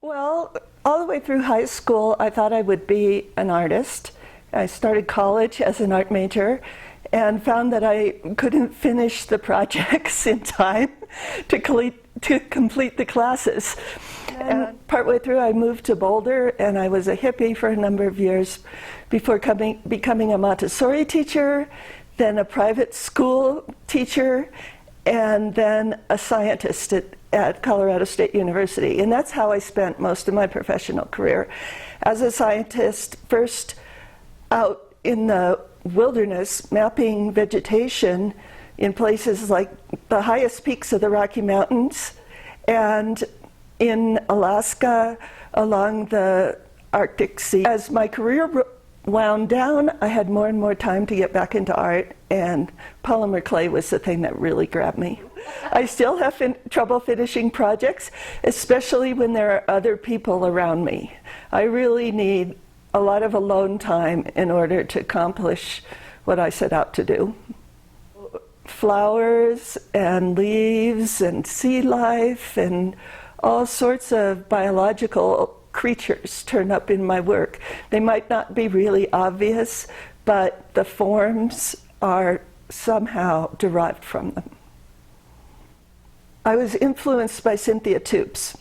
Well, all the way through high school, I thought I would be an artist. I started college as an art major and found that I couldn't finish the projects in time to complete the classes. And partway through, I moved to Boulder, and I was a hippie for a number of years before becoming a Montessori teacher, then a private school teacher, and then a scientist at Colorado State University. And that's how I spent most of my professional career. As a scientist, first out in the wilderness, mapping vegetation in places like the highest peaks of the Rocky Mountains, and in Alaska along the Arctic Sea. As my career wound down, I had more and more time to get back into art, and polymer clay was the thing that really grabbed me. I still have trouble finishing projects, especially when there are other people around me. I really need a lot of alone time in order to accomplish what I set out to do. Flowers and leaves and sea life and all sorts of biological creatures turn up in my work. They might not be really obvious, but the forms are somehow derived from them. I was influenced by Cynthia Toops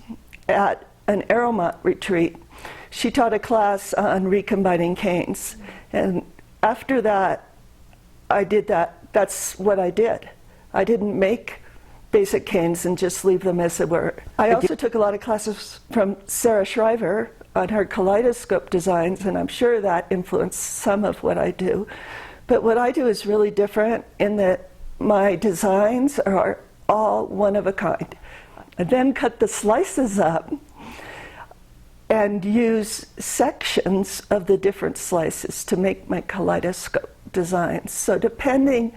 at an Arrowmont retreat. She taught a class on recombining canes, and after that, I did that. That's what I did. I didn't make basic canes and just leave them as they were. I also took a lot of classes from Sarah Shriver on her kaleidoscope designs, and I'm sure that influenced some of what I do. But what I do is really different in that my designs are all one of a kind. I then cut the slices up and use sections of the different slices to make my kaleidoscope designs. So depending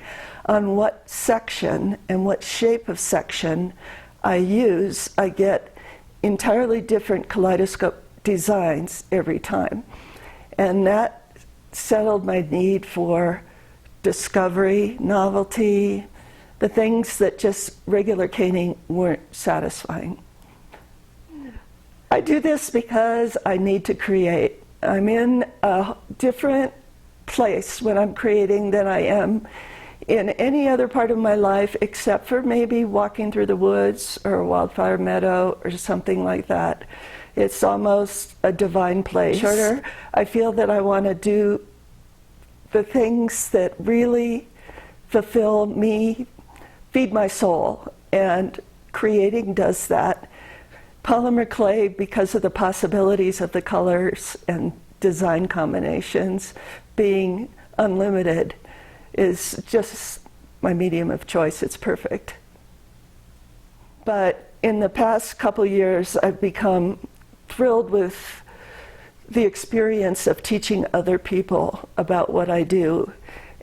on what section and what shape of section I use, I get entirely different kaleidoscope designs every time. And that settled my need for discovery, novelty, the things that just regular caning weren't satisfying. I do this because I need to create. I'm in a different place when I'm creating than I am in any other part of my life, except for maybe walking through the woods or a wildflower meadow or something like that. It's almost a divine place. Shorter, I feel that I want to do the things that really fulfill me, feed my soul, and creating does that. Polymer clay, because of the possibilities of the colors and design combinations being unlimited, is just my medium of choice. It's perfect. But in the past couple years, I've become thrilled with the experience of teaching other people about what I do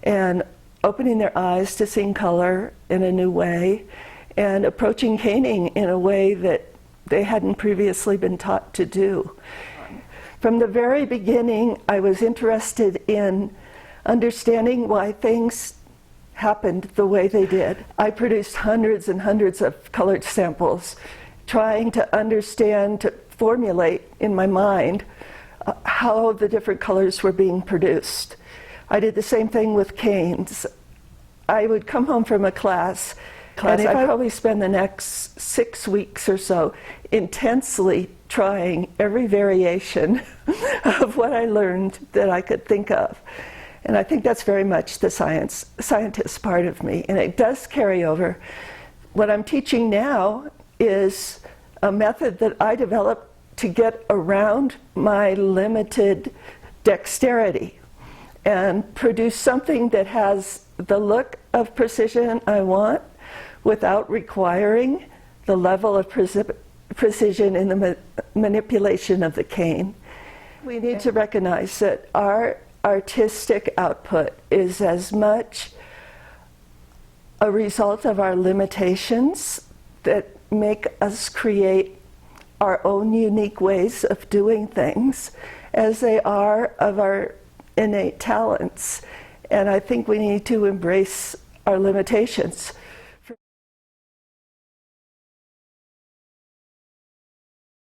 and opening their eyes to seeing color in a new way and approaching caning in a way that they hadn't previously been taught to do. From the very beginning, I was interested in understanding why things happened the way they did. I produced hundreds and hundreds of colored samples, trying to understand, to formulate in my mind how the different colors were being produced. I did the same thing with canes. I would come home from a class, and I'd probably spend the next 6 weeks or so intensely trying every variation of what I learned that I could think of. And I think that's very much the scientist part of me, and it does carry over. What I'm teaching now is a method that I developed to get around my limited dexterity and produce something that has the look of precision I want without requiring the level of precision in the manipulation of the cane. We need to recognize that our artistic output is as much a result of our limitations that make us create our own unique ways of doing things as they are of our innate talents. And I think we need to embrace our limitations.